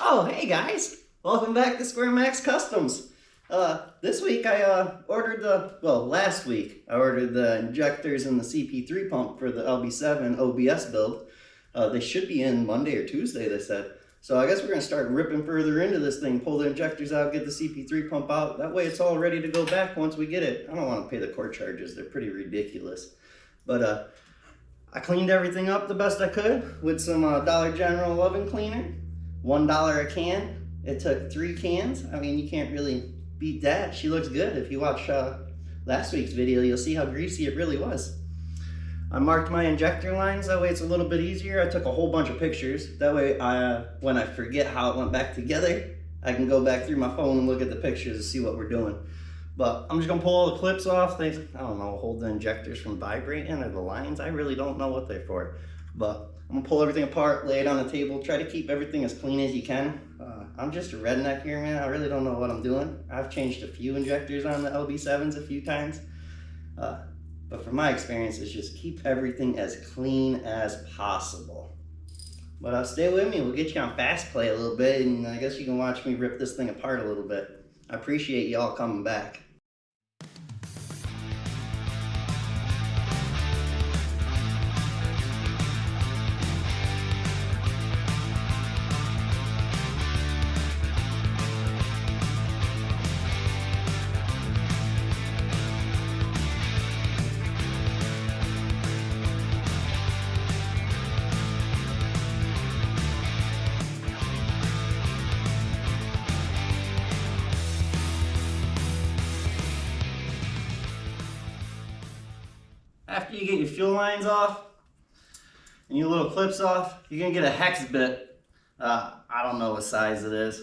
Oh, hey guys! Welcome back to SquareMax Customs. This week I ordered last week I ordered the injectors and the CP3 pump for the LB7 OBS build. They should be in Monday or Tuesday, they said. So I guess we're going to start ripping further into this thing, pull the injectors out, get the CP3 pump out. That way it's all ready to go back once we get it. I don't want to pay the court charges, they're pretty ridiculous. But I cleaned everything up the best I could with some Dollar General oven cleaner. $1 a can. It took 3 cans. I mean, you can't really beat that. She looks good. If you watch last week's video, you'll see how greasy it really was. I marked my injector lines, that way it's a little bit easier. I took a whole bunch of pictures. That way, when I forget how it went back together, I can go back through my phone and look at the pictures and see what we're doing. But I'm just gonna pull all the clips off. I don't know, hold the injectors from vibrating or the lines. I really don't know what they're for. But I'm gonna pull everything apart, lay it on the table, try to keep everything as clean as you can. I'm just a redneck here, man. I really don't know what I'm doing. I've changed a few injectors on the LB7s a few times. But from my experience, it's just keep everything as clean as possible. But stay with me, we'll get you on fast play a little bit, and I guess you can watch me rip this thing apart a little bit. I appreciate y'all coming back. After you get your fuel lines off and your little clips off, you're gonna get a hex bit. I don't know what size it is.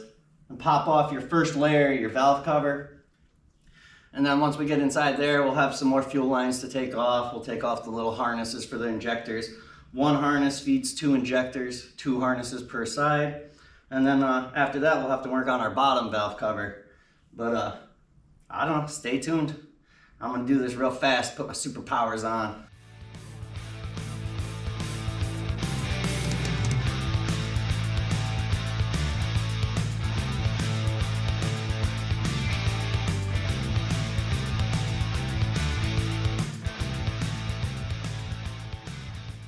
And pop off your first layer, your valve cover. And then once we get inside there, we'll have some more fuel lines to take off. We'll take off the little harnesses for the injectors. One harness feeds 2 injectors, 2 harnesses per side. And then after that, we'll have to work on our bottom valve cover. But I don't know, stay tuned. I'm gonna do this real fast, put my superpowers on.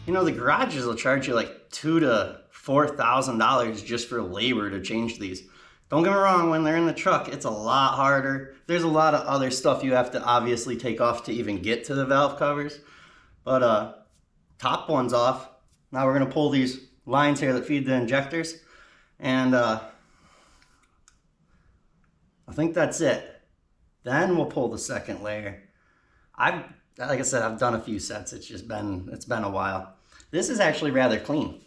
You know, the garages will charge you like $2,000 to $4,000 just for labor to change these. Don't get me wrong, when they're in the truck, it's a lot harder. There's a lot of other stuff you have to obviously take off to even get to the valve covers. But top one's off. Now we're gonna pull these lines here that feed the injectors. And I think that's it. Then we'll pull the second layer. Like I said, I've done a few sets. It's been a while. This is actually rather clean.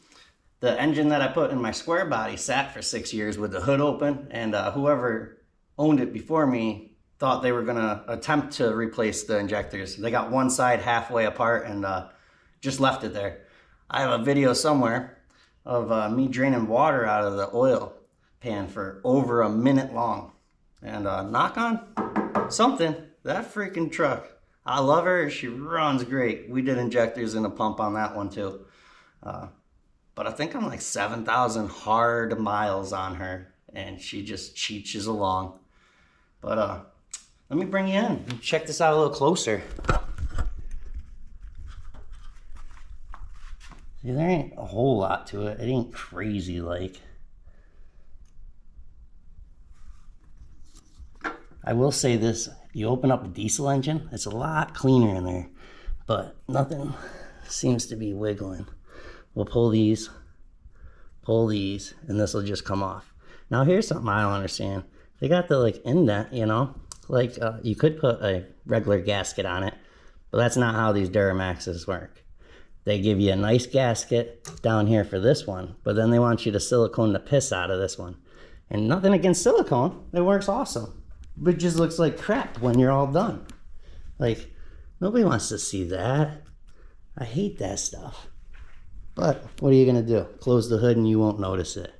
The engine that I put in my square body sat for 6 years with the hood open, and whoever owned it before me thought they were gonna attempt to replace the injectors. They got one side halfway apart and just left it there. I have a video somewhere of me draining water out of the oil pan for over a minute long. And knock on something, that freaking truck. I love her, she runs great. We did injectors and a pump on that one too. But I think I'm like 7,000 hard miles on her, and she just cheeches along. But let me bring you in. Check this out a little closer. See, there ain't a whole lot to it. It ain't crazy like. I will say this, you open up a diesel engine, it's a lot cleaner in there, but nothing seems to be wiggling. We'll pull these, and this will just come off. Now here's something I don't understand. They got the like indent, you know, like you could put a regular gasket on it, but that's not how these Duramaxes work. They give you a nice gasket down here for this one, but then they want you to silicone the piss out of this one. And nothing against silicone, it works awesome. But it just looks like crap when you're all done. Like, nobody wants to see that. I hate that stuff. But what are you gonna do? Close the hood and you won't notice it.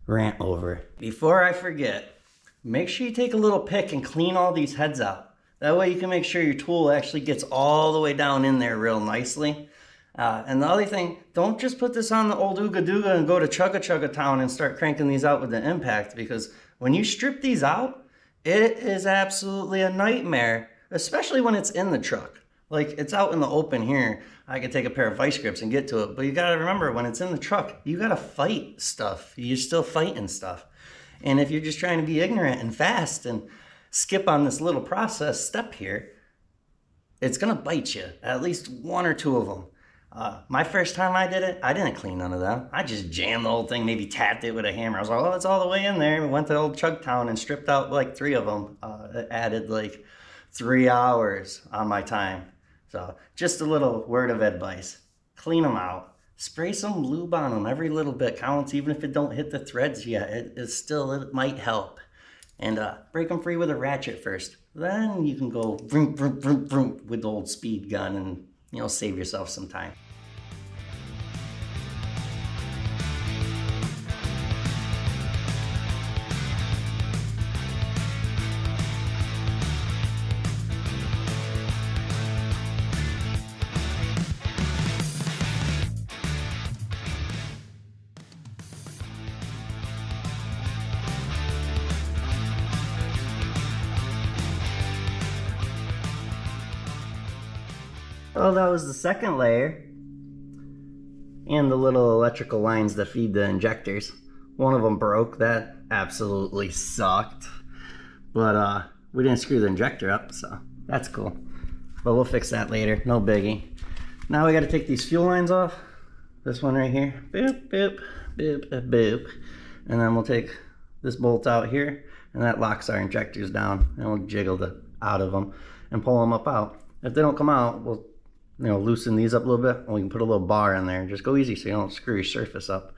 Rant over. Before I forget, make sure you take a little pick and clean all these heads out. That way you can make sure your tool actually gets all the way down in there real nicely. And the other thing, don't just put this on the old Ooga Dooga and go to Chugga Chugga Town and start cranking these out with the impact, because when you strip these out, it is absolutely a nightmare, especially when it's in the truck. Like, it's out in the open here. I could take a pair of vice grips and get to it, but you gotta remember, when it's in the truck, you gotta fight stuff. You're still fighting stuff. And if you're just trying to be ignorant and fast and skip on this little process step here, it's gonna bite you, at least one or two of them. My first time I did it, I didn't clean none of them. I just jammed the whole thing, maybe tapped it with a hammer. I was like, oh, it's all the way in there. We went to old Chugtown and stripped out like 3 of them. It added like 3 hours on my time. So just a little word of advice. Clean them out. Spray some lube on them. Every little bit counts, even if it don't hit the threads yet. It might help. And break them free with a ratchet first. Then you can go vroom, vroom, vroom, vroom with the old speed gun and, you know, save yourself some time. Well, that was the second layer. And the little electrical lines that feed the injectors. One of them broke. That absolutely sucked. But we didn't screw the injector up, so that's cool. But we'll fix that later. No biggie. Now we got to take these fuel lines off. This one right here. Boop, boop, boop, boop. And then we'll take this bolt out here. And that locks our injectors down. And we'll jiggle out of them and pull them up out. If they don't come out, we'll loosen these up a little bit, and we can put a little bar in there. Just go easy so you don't screw your surface up.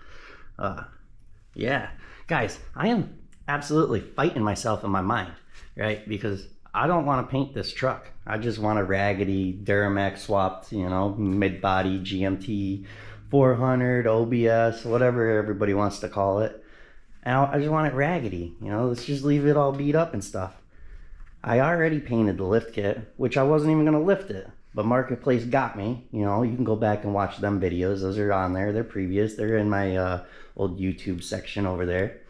Yeah, guys, I am absolutely fighting myself in my mind, right? Because I don't want to paint this truck. I just want a raggedy Duramax swapped, mid-body GMT 400 OBS, whatever everybody wants to call it. And I just want it raggedy, let's just leave it all beat up and stuff. I already painted the lift kit, which I wasn't even going to lift it. But Marketplace got me. You can go back and watch them videos. Those are on there. They're previous. They're in my old YouTube section over there.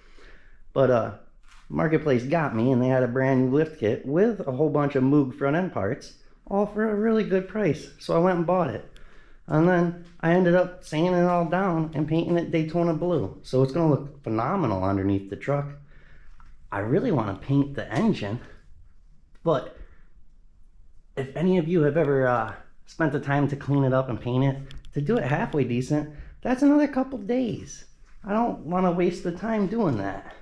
But Marketplace got me, and they had a brand new lift kit with a whole bunch of Moog front end parts, all for a really good price. So I went and bought it. And then I ended up sanding it all down and painting it Daytona blue. So it's going to look phenomenal underneath the truck. I really want to paint the engine, but if any of you have ever spent the time to clean it up and paint it, to do it halfway decent, that's another couple days. I don't want to waste the time doing that.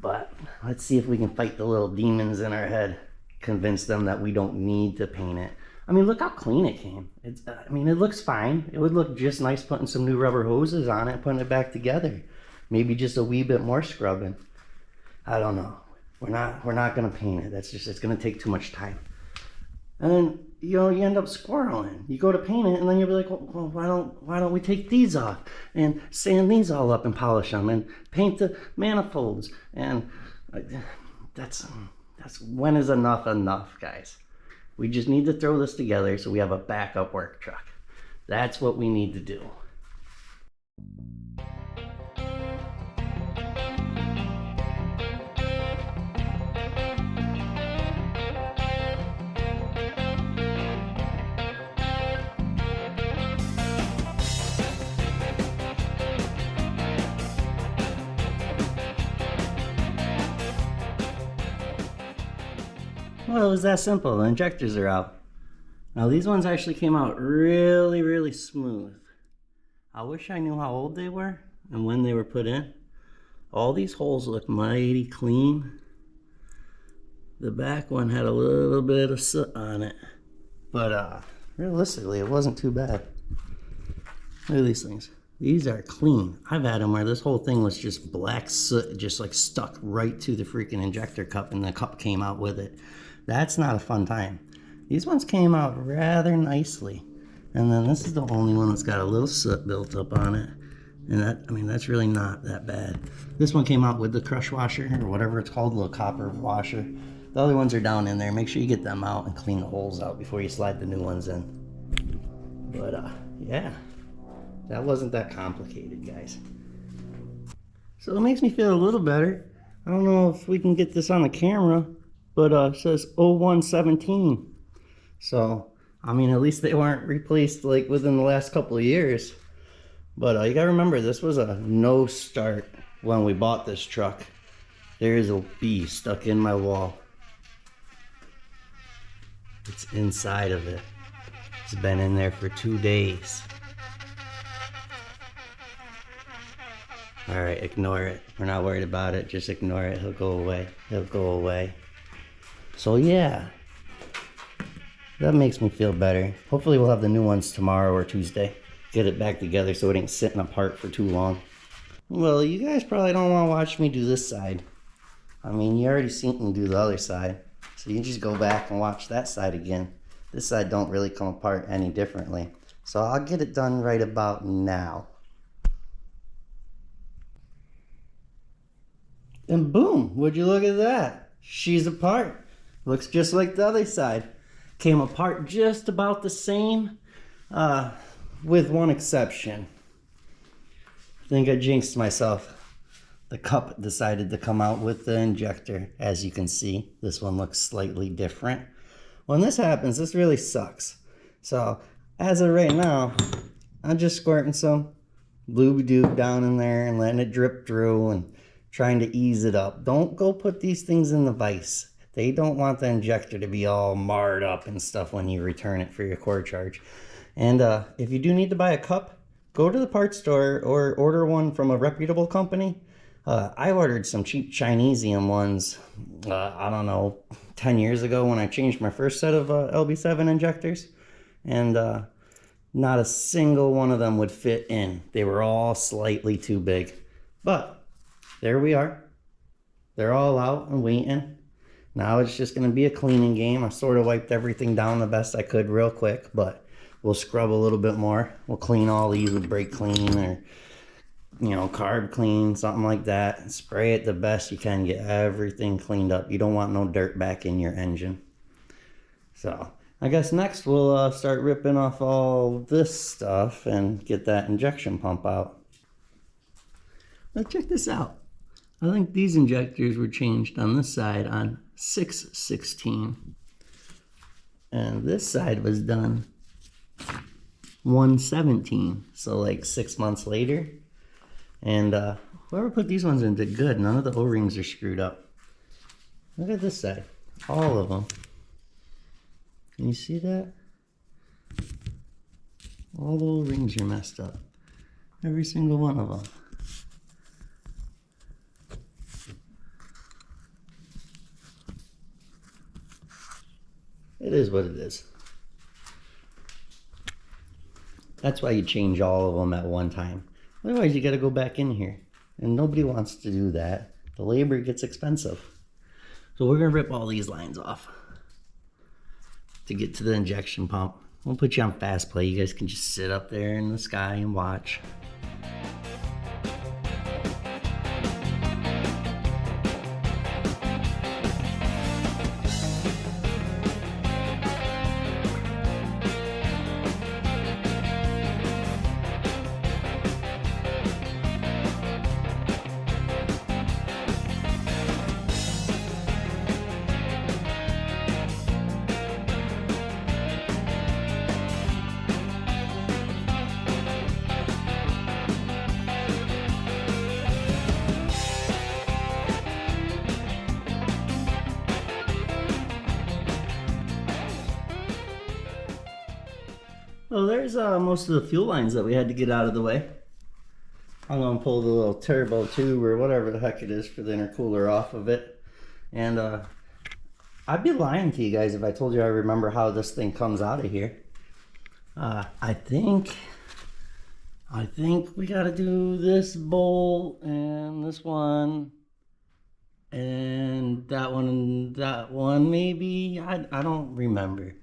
But let's see if we can fight the little demons in our head, convince them that we don't need to paint it. I mean, look how clean it came. It looks fine. It would look just nice putting some new rubber hoses on it, putting it back together. Maybe just a wee bit more scrubbing. I don't know. We're not gonna paint it. It's gonna take too much time. And then you end up squirreling. You go to paint it, and then you'll be like, well, why don't we take these off and sand these all up and polish them and paint the manifolds? And that's when is enough, guys? We just need to throw this together so we have a backup work truck. That's what we need to do. Well, it was that simple. The injectors are out. Now these ones actually came out really, really smooth. I wish I knew how old they were and when they were put in. All these holes look mighty clean. The back one had a little bit of soot on it. But realistically, it wasn't too bad. Look at these things. These are clean. I've had them where this whole thing was just black soot, just like stuck right to the freaking injector cup, and the cup came out with it. That's not a fun time. These ones came out rather nicely. And then this is the only one that's got a little soot built up on it. And that's really not that bad. This one came out with the crush washer, or whatever it's called, a little copper washer. The other ones are down in there. Make sure you get them out and clean the holes out before you slide the new ones in. But yeah, that wasn't that complicated, guys. So it makes me feel a little better. I don't know if we can get this on the camera, but it says 0117. So, I mean, at least they weren't replaced like within the last couple of years. But you gotta remember, this was a no start when we bought this truck. There is a bee stuck in my wall. It's inside of it. It's been in there for 2 days. Alright, ignore it. We're not worried about it. Just ignore it. He'll go away. He'll go away. So yeah, that makes me feel better. Hopefully we'll have the new ones tomorrow or Tuesday. Get it back together so it ain't sitting apart for too long. Well, you guys probably don't want to watch me do this side. I mean, you already seen me do the other side. So you just go back and watch that side again. This side don't really come apart any differently. So I'll get it done right about now. And boom, would you look at that? She's apart. Looks just like the other side. Came apart just about the same, with one exception. I think I jinxed myself. The cup decided to come out with the injector. As you can see, this one looks slightly different. When this happens, this really sucks. So, as of right now, I'm just squirting some lube-dube down in there and letting it drip through and trying to ease it up. Don't go put these things in the vise. They don't want the injector to be all marred up and stuff when you return it for your core charge. And if you do need to buy a cup, go to the parts store or order one from a reputable company. I ordered some cheap Chinesium ones, I don't know, 10 years ago when I changed my first set of LB7 injectors. And not a single one of them would fit in. They were all slightly too big. But there we are. They're all out and waiting. Now it's just going to be a cleaning game. I sort of wiped everything down the best I could real quick, but we'll scrub a little bit more. We'll clean all these with brake clean or, you know, carb clean, something like that. Spray it the best you can. Get everything cleaned up. You don't want no dirt back in your engine. So I guess next we'll start ripping off all this stuff and get that injection pump out. Now check this out. I think these injectors were changed on this side on 6/16. And this side was done 1/17. So like 6 months later. And whoever put these ones in did good. None of the O-rings are screwed up. Look at this side. All of them. Can you see that? All the O-rings are messed up. Every single one of them. It is what it is. That's why you change all of them at one time. Otherwise, you got to go back in here. And nobody wants to do that. The labor gets expensive. So we're going to rip all these lines off to get to the injection pump. We'll put you on fast play. You guys can just sit up there in the sky and watch. Well, there's most of the fuel lines that we had to get out of the way. I'm going to pull the little turbo tube or whatever the heck it is for the intercooler off of it. And I'd be lying to you guys if I told you I remember how this thing comes out of here. I think we got to do this bolt and this one and that one maybe. I don't remember.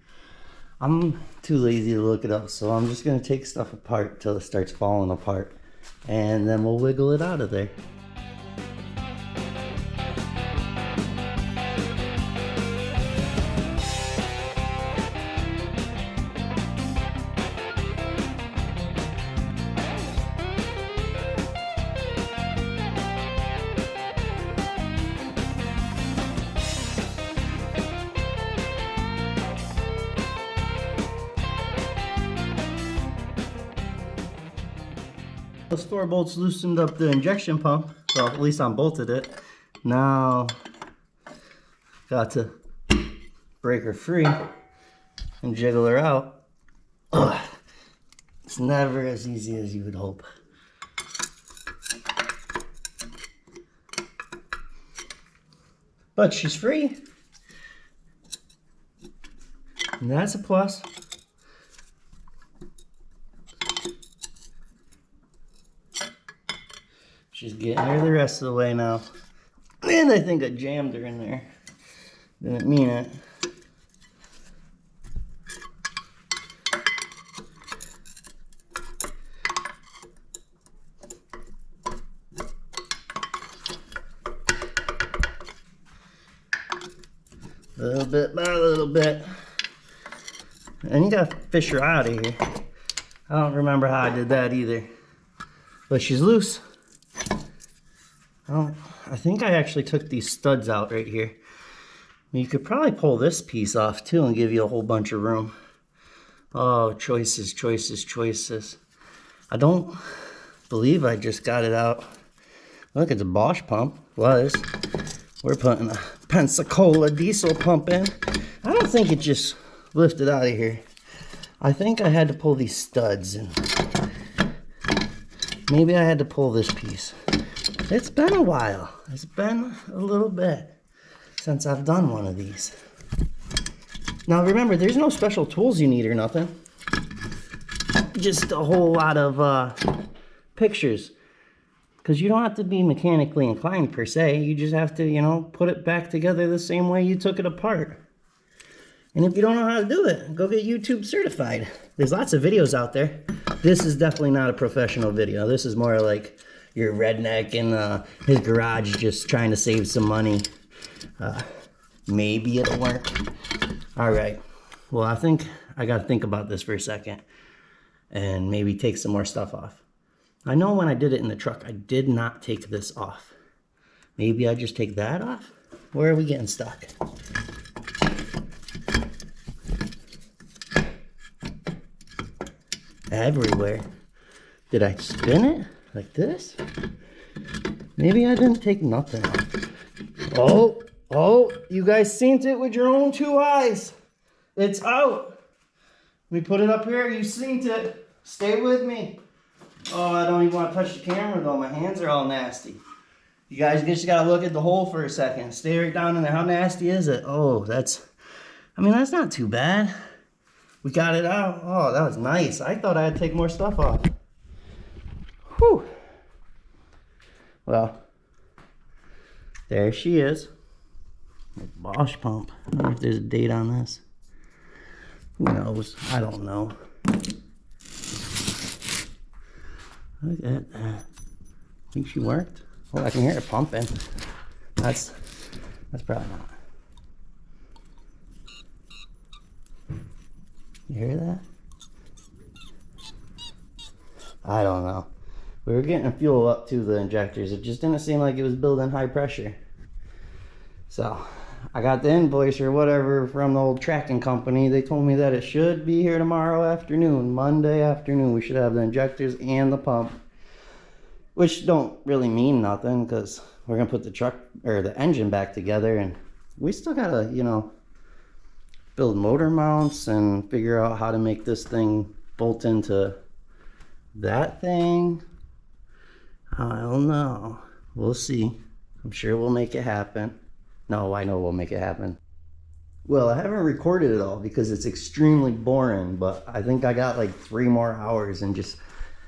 I'm too lazy to look it up, so I'm just going to take stuff apart till it starts falling apart, and then we'll wiggle it out of there. Those 4 bolts loosened up the injection pump. Well, at least unbolted it. Now, got to break her free and jiggle her out. Ugh. It's never as easy as you would hope. But she's free. And that's a plus. She's getting her the rest of the way now. And I think I jammed her in there. Didn't mean it. A little bit by a little bit. And you gotta fish her out of here. I don't remember how I did that either. But she's loose. I think I actually took these studs out right here. You could probably pull this piece off too and give you a whole bunch of room. Oh, choices, choices, choices. I don't believe I just got it out. Look, it's a Bosch pump. Was. We're putting a Pensacola Diesel pump in. I don't think it just lifted out of here. I think I had to pull these studs in. Maybe I had to pull this piece. It's been a while. It's been a little bit since I've done one of these. Now remember, there's no special tools you need or nothing. Just a whole lot of pictures. Because you don't have to be mechanically inclined per se. You just have to, you know, put it back together the same way you took it apart. And if you don't know how to do it, go get YouTube certified. There's lots of videos out there. This is definitely not a professional video. This is more like your redneck in his garage just trying to save some money. Maybe it'll work. All right. Well, I think I got to think about this for a second and maybe take some more stuff off. I know when I did it in the truck, I did not take this off. Maybe I just take that off? Where are we getting stuck? Everywhere. Did I spin it like this? Maybe I didn't take nothing off. Oh, you guys seen it with your own 2 eyes. It's out. Let me put it up here. You seen it. Stay with me. Oh, I don't even want to touch the camera though. My hands are all nasty. You guys just got to look at the hole for a second. Stay right down in there. How nasty is it? Oh, that's not too bad. We got it out. Oh, that was nice. I thought I had to take more stuff off. Whew. Well, there she is. Bosch pump. I wonder if there's a date on this. Who knows? I don't know. Look at that. Think she worked? Oh, I can hear it pumping. That's probably not. You hear that? I don't know. We were getting fuel up to the injectors. It just didn't seem like it was building high pressure. So I got the invoice or whatever from the old tracking company. They told me that it should be here tomorrow afternoon, Monday afternoon. We should have the injectors and the pump, which don't really mean nothing because we're gonna put the truck or the engine back together, and we still gotta, you know, build motor mounts and figure out how to make this thing bolt into that thing. I don't know. We'll see. I'm sure we'll make it happen. No, I know we'll make it happen. Well, I haven't recorded it all because it's extremely boring, but I think I got like 3 more hours and just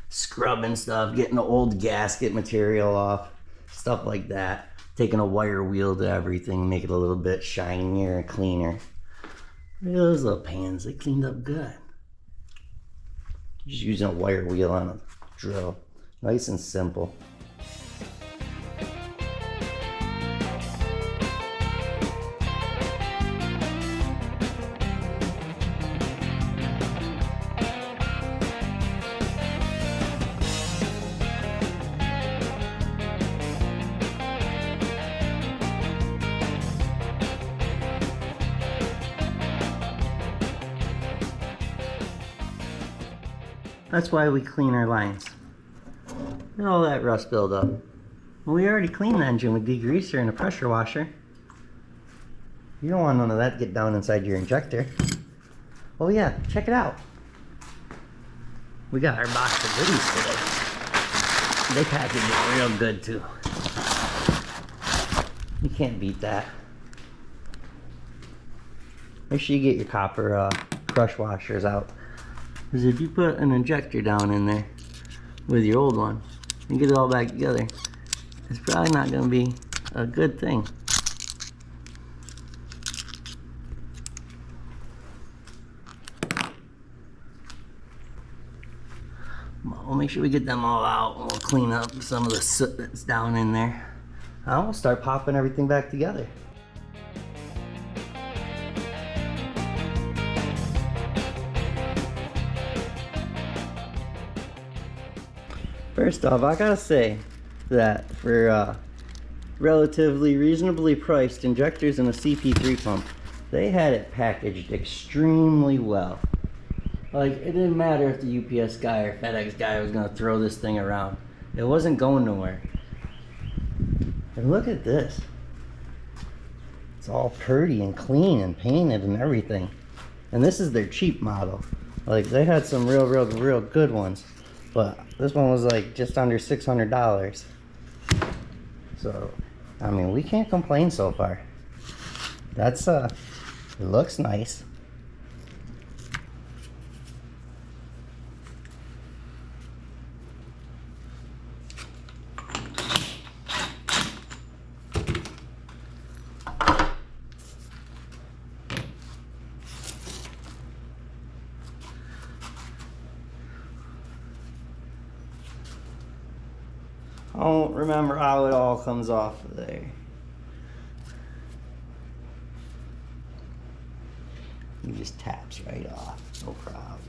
scrubbing stuff, getting the old gasket material off, stuff like that. Taking a wire wheel to everything, make it a little bit shinier and cleaner. Look at those little pans, they cleaned up good. Just using a wire wheel on a drill. Nice and simple. That's why we clean our lines. Look at all that rust buildup. Well, we already cleaned the engine with degreaser and a pressure washer. You don't want none of that to get down inside your injector. Oh yeah, check it out. We got our box of goodies today. They packaged it real good too. You can't beat that. Make sure you get your copper crush washers out. Because if you put an injector down in there with your old one and get it all back together, it's probably not going to be a good thing. We'll make sure we get them all out and we'll clean up some of the soot that's down in there. We'll start popping everything back together. First off, I gotta say that for relatively reasonably priced injectors and a CP3 pump, they had it packaged extremely well. Like, it didn't matter if the UPS guy or FedEx guy was gonna throw this thing around. It wasn't going nowhere. And look at this. It's all pretty and clean and painted and everything. And this is their cheap model. Like, they had some real good ones. But this one was like just under $600. So, I mean, we can't complain so far. That's, it looks nice. I don't remember how it all comes off of there. It just taps right off, no problem.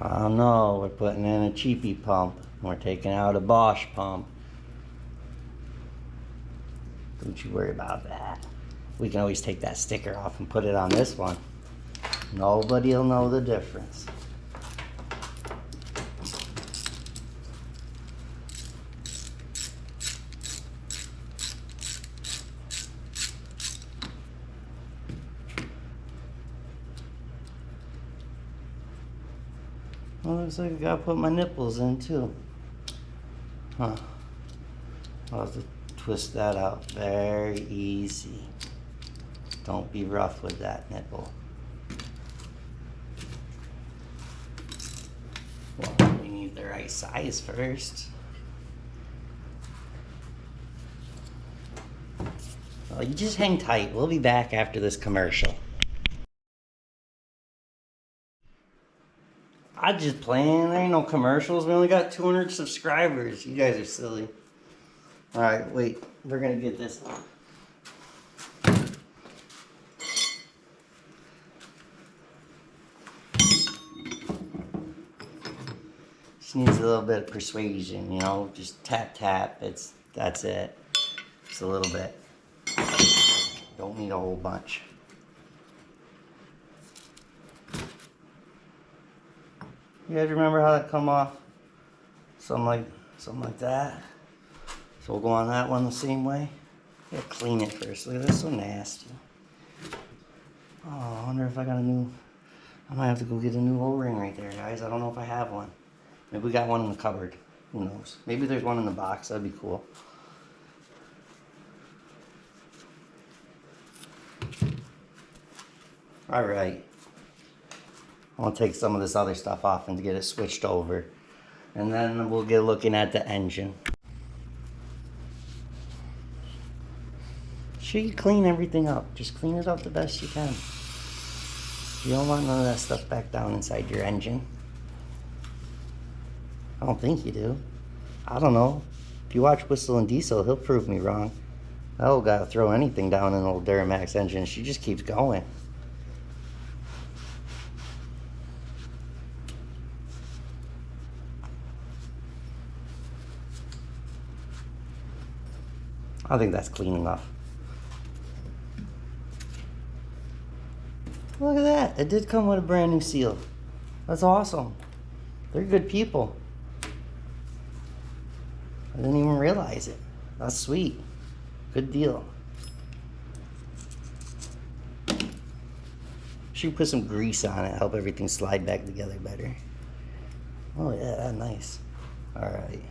Oh no, we're putting in a cheapy pump. We're taking out a Bosch pump. Don't you worry about that. We can always take that sticker off and put it on this one. Nobody'll know the difference. Well, looks like I gotta put my nipples in too. Huh. I'll have to twist that out very easy. Don't be rough with that nipple. Well, we need the right size first. Well, you just hang tight. We'll be back after this commercial. I'm just playing. There ain't no commercials. We only got 200 subscribers. You guys are silly. Alright, wait. We're gonna get this. Just needs a little bit of persuasion, you know. Just tap tap. That's it. Just a little bit. Don't need a whole bunch. You guys remember how that come off? Something like that. So we'll go on that one the same way. Gotta clean it first. Look at this, so nasty. Oh, I wonder if I got a new. I might have to go get a new O-ring right there, guys. I don't know if I have one. Maybe we got one in the cupboard. Who knows? Maybe there's one in the box. That'd be cool. All right. I'm gonna take some of this other stuff off and get it switched over. And then we'll get looking at the engine. Sure you clean everything up. Just clean it up the best you can. You don't want none of that stuff back down inside your engine. I don't think you do. I don't know. If you watch Whistle and Diesel, he'll prove me wrong. That old guy will throw anything down in an old Duramax engine. She just keeps going. I think that's clean enough. Look at that. It did come with a brand new seal. That's awesome. They're good people. I didn't even realize it. That's sweet. Good deal. Should put some grease on it, help everything slide back together better. Oh yeah, nice. All right.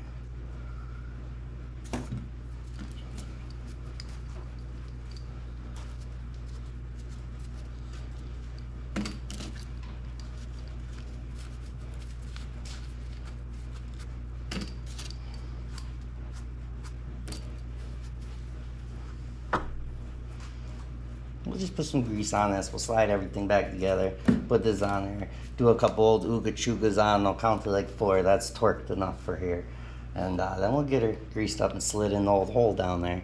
We'll just put some grease on this. We'll slide everything back together. Put this on there. Do a couple old Ooga Choogas on. They'll count to like 4. That's torqued enough for here. And then we'll get her greased up and slid in the old hole down there.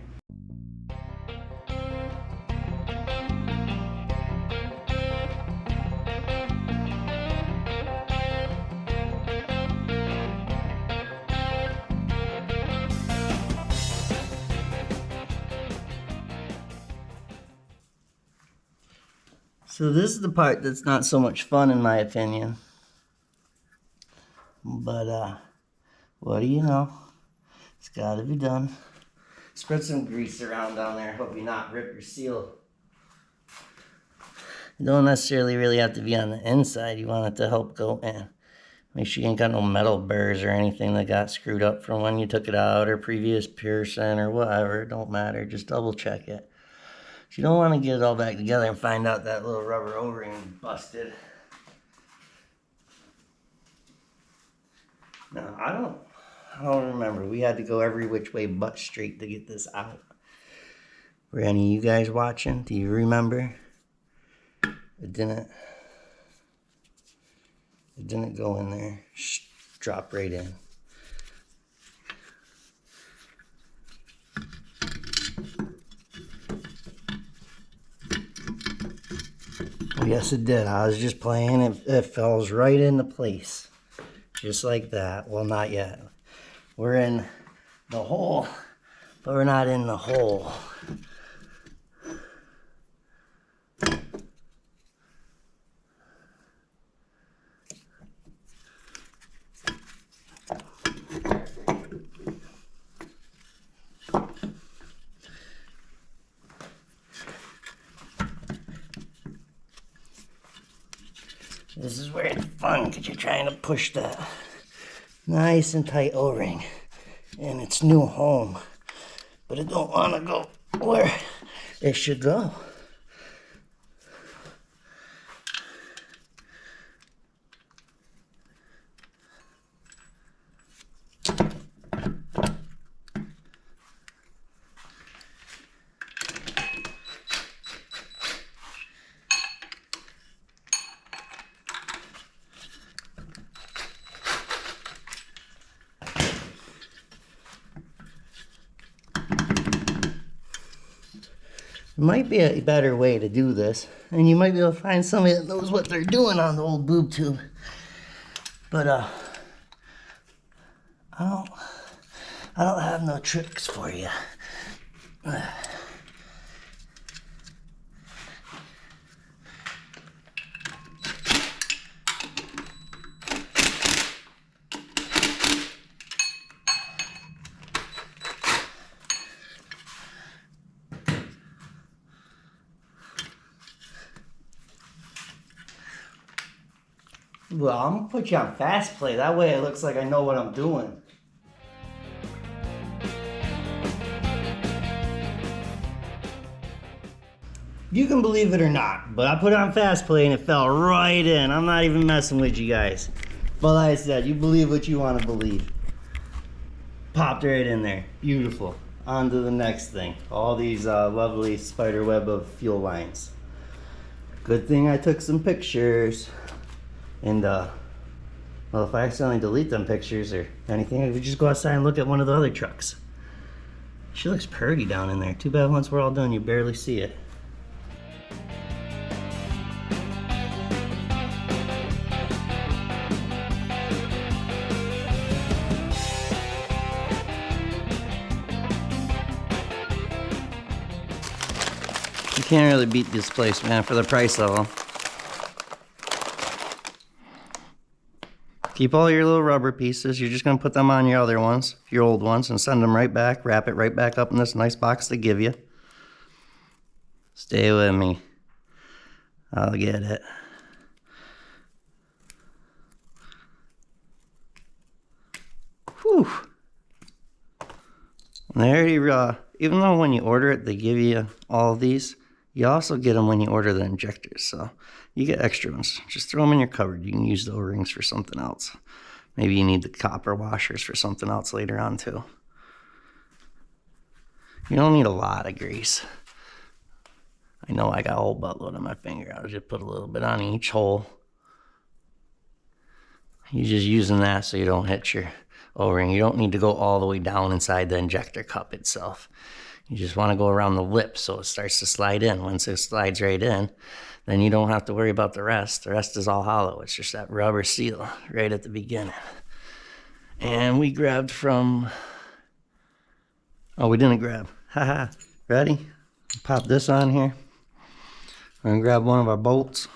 So this is the part that's not so much fun in my opinion. But what do you know? It's gotta be done. Spread some grease around down there. Hope you not rip your seal. You don't necessarily really have to be on the inside. You want it to help go in. Make sure you ain't got no metal burrs or anything that got screwed up from when you took it out or previous piercing or whatever. It don't matter. Just double check it. You don't want to get it all back together and find out that little rubber O-ring busted. No, I don't remember. We had to go every which way but straight to get this out. Were any of you guys watching? Do you remember? It didn't go in there. Just drop right in. Yes, it did. I was just playing. It falls right into place. Just like that. Well, not yet. We're in the hole, but we're not in the hole. This is where it's fun, because you're trying to push that nice and tight O-ring in its new home. But it don't want to go where it should go. Might be a better way to do this, and you might be able to find somebody that knows what they're doing on the old boob tube. But I don't have no tricks for you. Well, I'm gonna put you on fast play. That way it looks like I know what I'm doing. You can believe it or not, but I put it on fast play and it fell right in. I'm not even messing with you guys. But like I said, you believe what you want to believe. Popped right in there. Beautiful. On to the next thing. All these lovely spider web of fuel lines. Good thing I took some pictures. And Well, if I accidentally delete them pictures or anything, I could just go outside and look at one of the other trucks. She looks pretty down in there. Too bad once we're all done, you barely see it. You can't really beat this place, man, for the price level. Keep all your little rubber pieces. You're just going to put them on your other ones, your old ones, and send them right back. Wrap it right back up in this nice box they give you. Stay with me. I'll get it. Whew. And they already, even though when you order it, they give you all of these, you also get them when you order the injectors. So you get extra ones. Just throw them in your cupboard. You can use the O-rings for something else. Maybe you need the copper washers for something else later on too. You don't need a lot of grease. I know I got a whole buttload on my finger. I'll just put a little bit on each hole. You're just using that so you don't hit your O-ring. You don't need to go all the way down inside the injector cup itself. You just want to go around the lip so it starts to slide in. Once it slides right in, then you don't have to worry about the rest. The rest is all hollow. It's just that rubber seal right at the beginning. And we grabbed from... Oh, we didn't grab. Haha. Ready? Pop this on here. We're going to grab one of our bolts.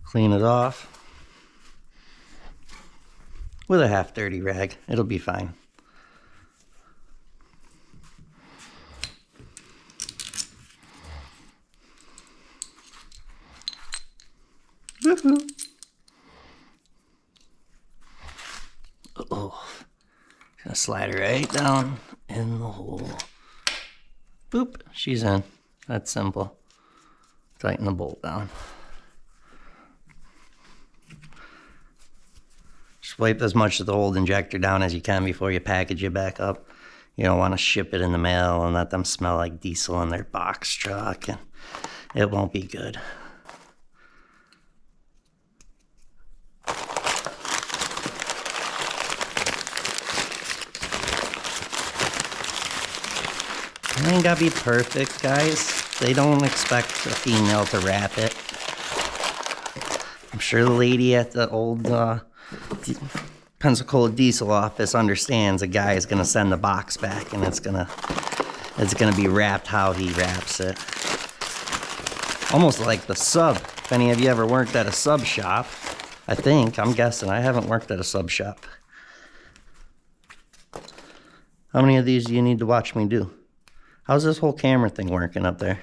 Clean it off. With a half dirty rag. It'll be fine. Woohoo! Oh, gonna slide her right down in the hole. Boop, she's in. That's simple. Tighten the bolt down. Just wipe as much of the old injector down as you can before you package it back up. You don't want to ship it in the mail and let them smell like diesel in their box truck, and it won't be good. It ain't gotta be perfect, guys. They don't expect a female to wrap it. I'm sure the lady at the old Pensacola Diesel office understands a guy is gonna send the box back and it's gonna be wrapped how he wraps it. Almost like the sub. If any of you ever worked at a sub shop, I'm guessing. I haven't worked at a sub shop. How many of these do you need to watch me do? How's this whole camera thing working up there?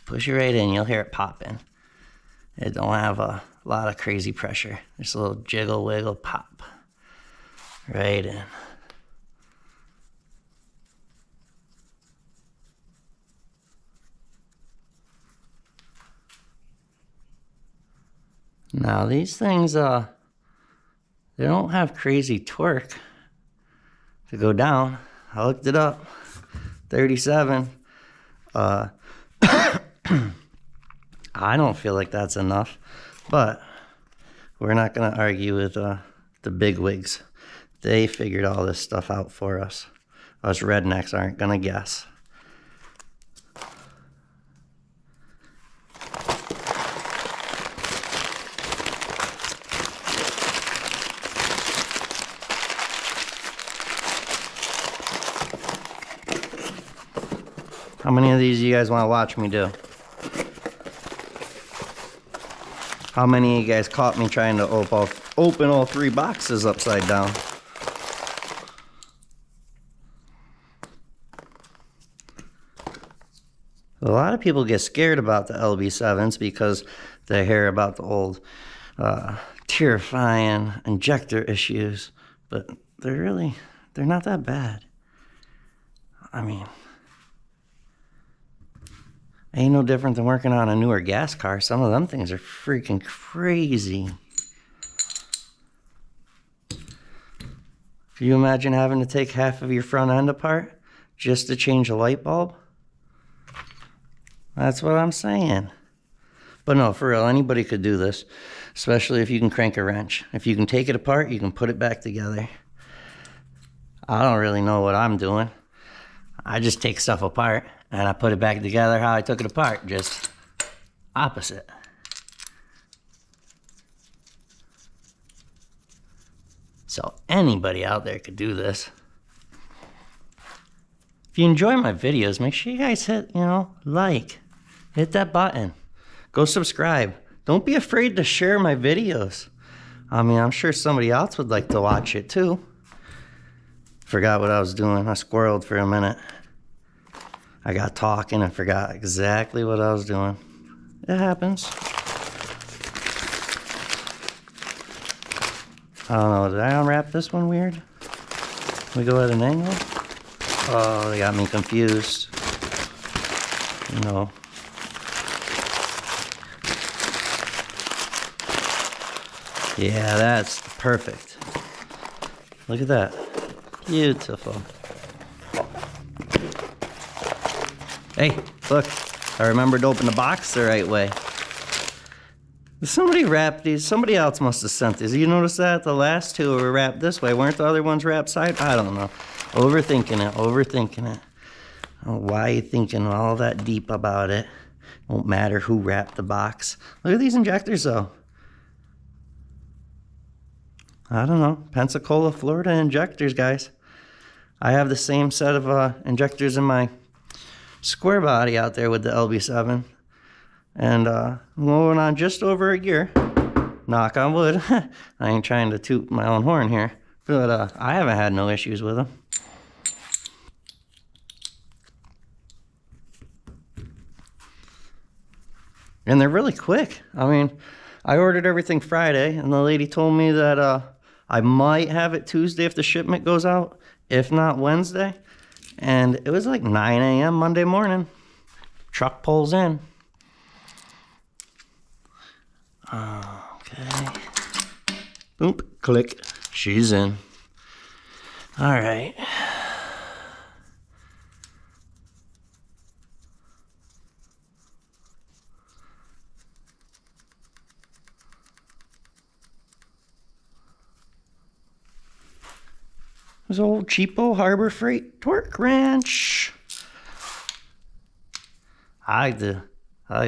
Push it right in, you'll hear it popping. It don't have a lot of crazy pressure. Just a little jiggle, wiggle, pop. Right in. Now these things, they don't have crazy torque to go down. I looked it up. 37. I don't feel like that's enough, but we're not going to argue with the bigwigs. They figured all this stuff out for us. Us rednecks aren't going to guess. How many of these do you guys want to watch me do? How many of you guys caught me trying to open all 3 boxes upside down? A lot of people get scared about the LB7s because they hear about the old terrifying injector issues, but they're not that bad. I mean, ain't no different than working on a newer gas car. Some of them things are freaking crazy. Can you imagine having to take half of your front end apart just to change a light bulb? That's what I'm saying. But no, for real, anybody could do this, especially if you can crank a wrench. If you can take it apart, you can put it back together. I don't really know what I'm doing. I just take stuff apart and I put it back together how I took it apart, just opposite. So anybody out there could do this. If you enjoy my videos, make sure you guys hit, like. Hit that button. Go subscribe. Don't be afraid to share my videos. I mean, I'm sure somebody else would like to watch it too. Forgot what I was doing. I squirreled for a minute. I got talking and forgot exactly what I was doing. It happens. I don't know, did I unwrap this one weird? Can we go at an angle? Oh, they got me confused. No. Yeah, that's perfect. Look at that. Beautiful. Hey, look. I remembered to open the box the right way. Somebody wrapped these. Somebody else must have sent these. You notice that? The last two were wrapped this way. Weren't the other ones wrapped side? I don't know. Overthinking it. Overthinking it. Oh, why are you thinking all that deep about it? Won't matter who wrapped the box. Look at these injectors, though. I don't know. Pensacola, Florida injectors, guys. I have the same set of injectors in my square body out there with the LB7. And I'm going on just over a year. Knock on wood. I ain't trying to toot my own horn here. But I haven't had no issues with them. And they're really quick. I mean, I ordered everything Friday, and the lady told me that I might have it Tuesday if the shipment goes out, if not Wednesday. And it was like 9 a.m. Monday morning. Truck pulls in. Okay. Boop, click. She's in. All right. This old cheapo Harbor Freight torque wrench. I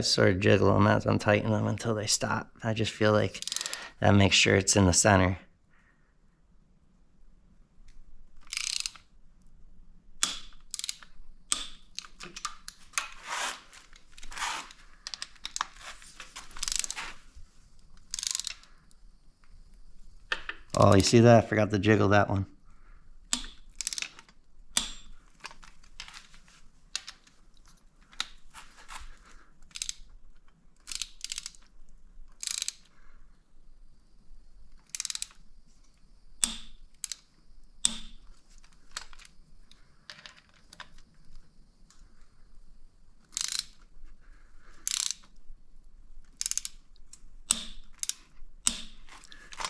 sort of jiggle them as I'm tightening them until they stop. I just feel like that makes sure it's in the center. Oh, you see that? I forgot to jiggle that one.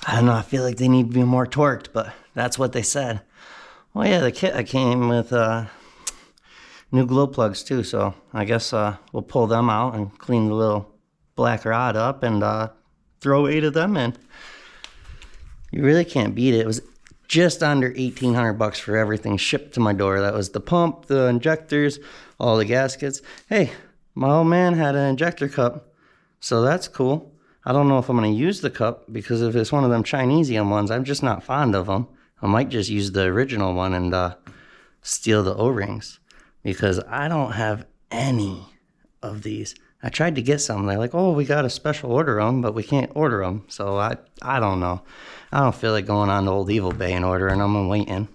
I don't know, I feel like they need to be more torqued, but that's what they said. Well, yeah, the kit came with new glow plugs too, so I guess we'll pull them out and clean the little black rod up and throw 8 of them in. You really can't beat it. It was just under $1,800 for everything shipped to my door. That was the pump, the injectors, all the gaskets. Hey, my old man had an injector cup, so that's cool. I don't know if I'm going to use the cup because if it's one of them Chinesium ones, I'm just not fond of them. I might just use the original one and steal the O-rings because I don't have any of these. I tried to get some. They're like, oh, we got a special order them, but we can't order them. So I don't know. I don't feel like going on to Old Evil Bay and ordering them and waiting.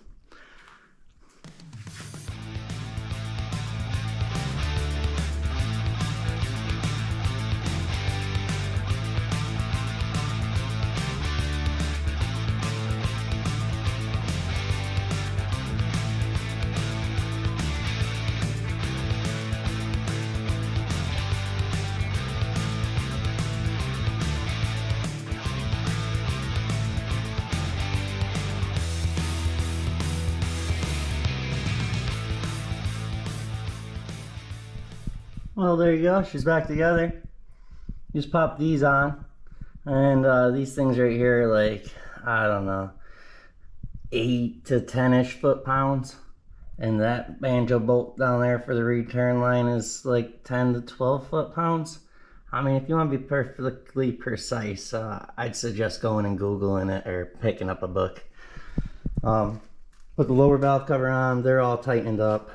Well, there you go. She's back together. Just pop these on. And these things right here are like, I don't know, 8 to 10-ish foot-pounds. And that banjo bolt down there for the return line is like 10 to 12 foot-pounds. I mean, if you want to be perfectly precise, I'd suggest going and Googling it or picking up a book. Put the lower valve cover on, they're all tightened up.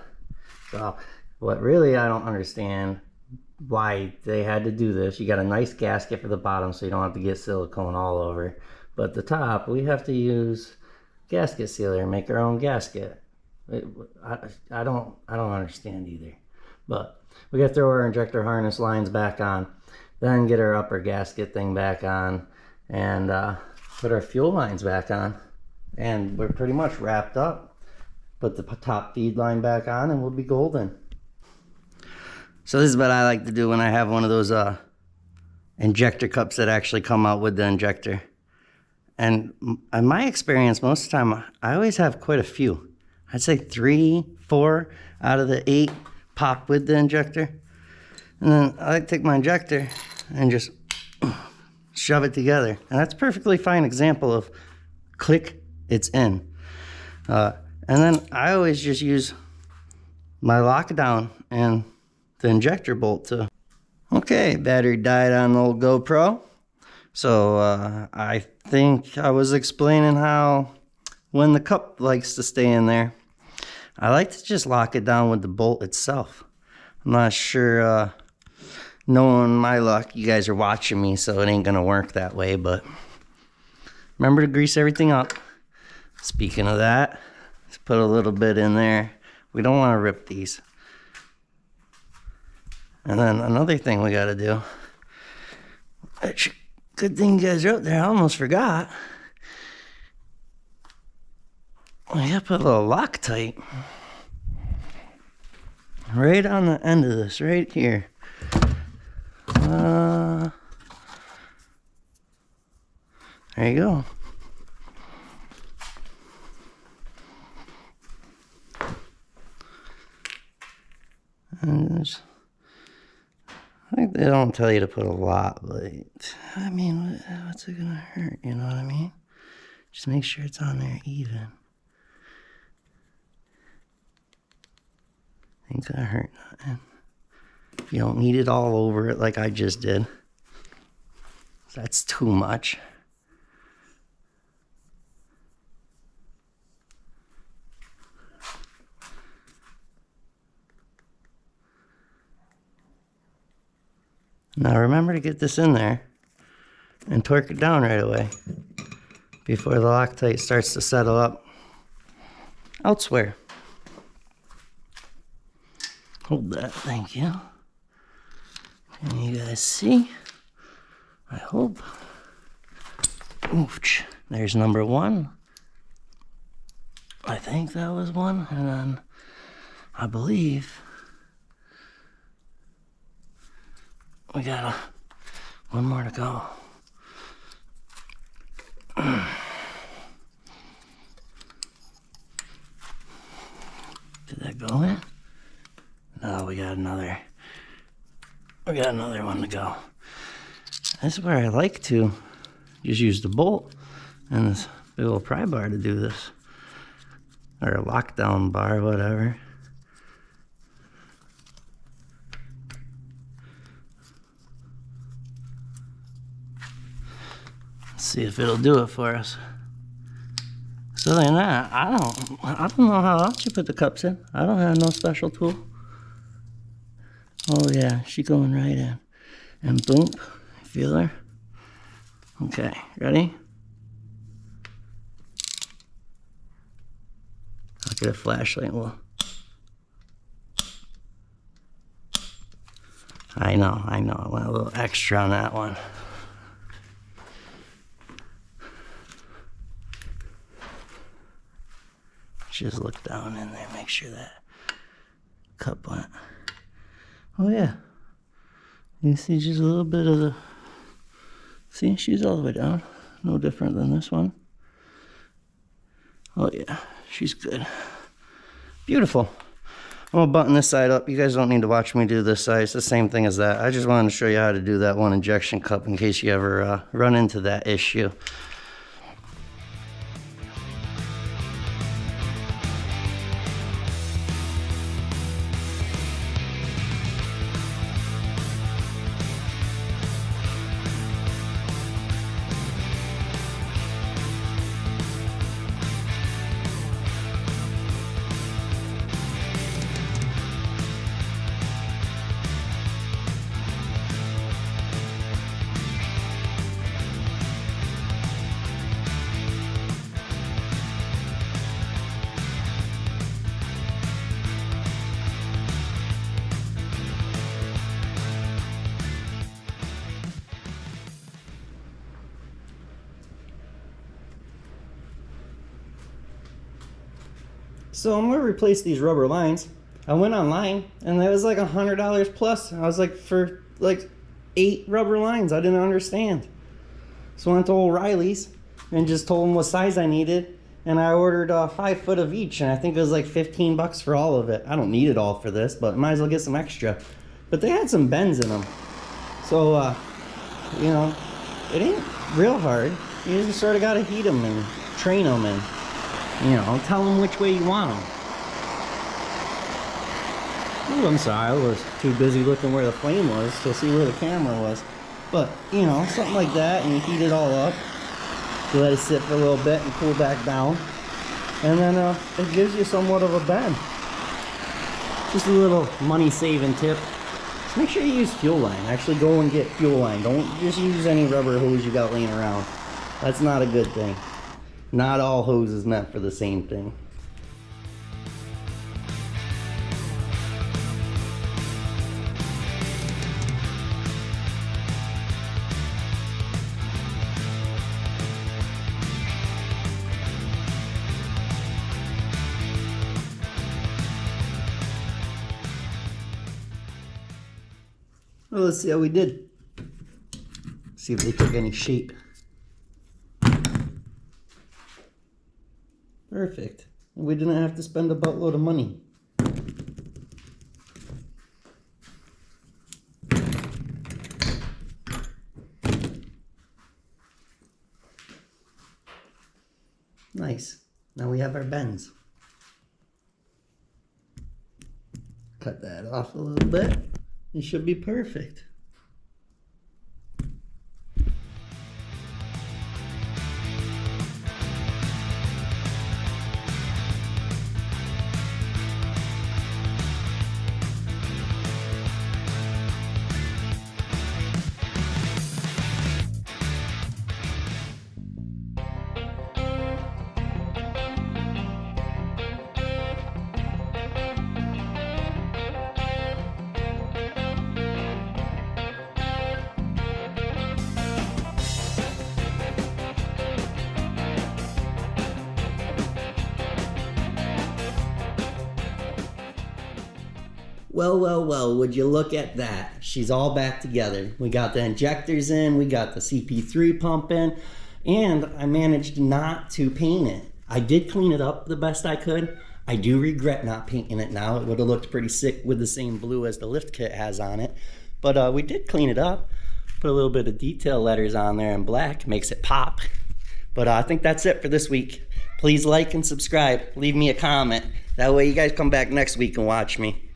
So, what really I don't understand why they had to do this. You got a nice gasket for the bottom so you don't have to get silicone all over. But the top, we have to use gasket sealer and make our own gasket. I don't understand either. But we got to throw our injector harness lines back on, then get our upper gasket thing back on, and put our fuel lines back on. And we're pretty much wrapped up. Put the top feed line back on and we'll be golden. So this is what I like to do when I have one of those injector cups that actually come out with the injector. And in my experience, most of the time, I always have quite a few. I'd say 3, 4 out of the 8 pop with the injector. And then I like to take my injector and just shove it together. And that's a perfectly fine example of click, it's in. And then I always just use my lockdown and the injector bolt too. Okay, battery died on the old GoPro. So I think I was explaining how when the cup likes to stay in there, I like to just lock it down with the bolt itself. I'm not sure, knowing my luck, you guys are watching me, so it ain't gonna work that way, but remember to grease everything up. Speaking of that, let's put a little bit in there. We don't want to rip these. And then another thing we got to do. Good thing you guys are out there. I almost forgot. We got to put a little Loctite right on the end of this, right here. There you go. And I think they don't tell you to put a lot, but I mean, what's it gonna hurt? You know what I mean? Just make sure it's on there even. Ain't gonna hurt nothing. You don't need it all over it like I just did. That's too much. Now remember to get this in there and torque it down right away before the Loctite starts to settle up elsewhere. Hold that, thank you. Can you guys see? I hope. Oof, there's number 1. I think that was 1, and then I believe we got 1 more to go. Did that go in? No, we got another one to go. This is where I like to just use the bolt and this big old pry bar to do this. Or a lockdown bar, whatever. See if it'll do it for us. So other than that, I don't know how else you put the cups in. I don't have no special tool. Oh yeah, she's going right in. And boom, feel her? Okay, ready? I'll get a flashlight. Well, I know, I went a little extra on that one. Just look down in there, make sure that cup went. Oh yeah, you see just a little bit of the, see, she's all the way down. No different than this one. Oh yeah, she's good. Beautiful. I'm gonna button this side up. You guys don't need to watch me do this side. It's the same thing as that. I just wanted to show you how to do that one injection cup in case you ever run into that issue. So I'm gonna replace these rubber lines. I went online and it was like $100 plus. I was like, for like 8 rubber lines. I didn't understand. So I went to O'Reilly's and just told them what size I needed. And I ordered 5 foot of each, and I think it was like 15 bucks for all of it. I don't need it all for this, but might as well get some extra. But they had some bends in them. So, you know, it ain't real hard. You just sort of gotta heat them and train them and, you know, tell them which way you want them. Ooh, I'm sorry, I was too busy looking where the flame was to see where the camera was. But, you know, something like that, and you heat it all up. You let it sit for a little bit and cool back down. And then it gives you somewhat of a bend. Just a little money-saving tip. Just make sure you use fuel line. Actually go and get fuel line. Don't just use any rubber hose you got laying around. That's not a good thing. Not all hose is meant for the same thing. Well, let's see how we did. See if they took any shape. Perfect. We didn't have to spend a buttload of money. Nice. Now we have our bends. Cut that off a little bit. It should be perfect. Well, well, well, would you look at that? She's all back together. We got the injectors in, we got the CP3 pump in, and I managed not to paint it. I did clean it up the best I could. I do regret not painting it now. It would have looked pretty sick with the same blue as the lift kit has on it. But we did clean it up. Put a little bit of detail letters on there in black, makes it pop. But I think that's it for this week. Please like and subscribe. Leave me a comment. That way you guys come back next week and watch me.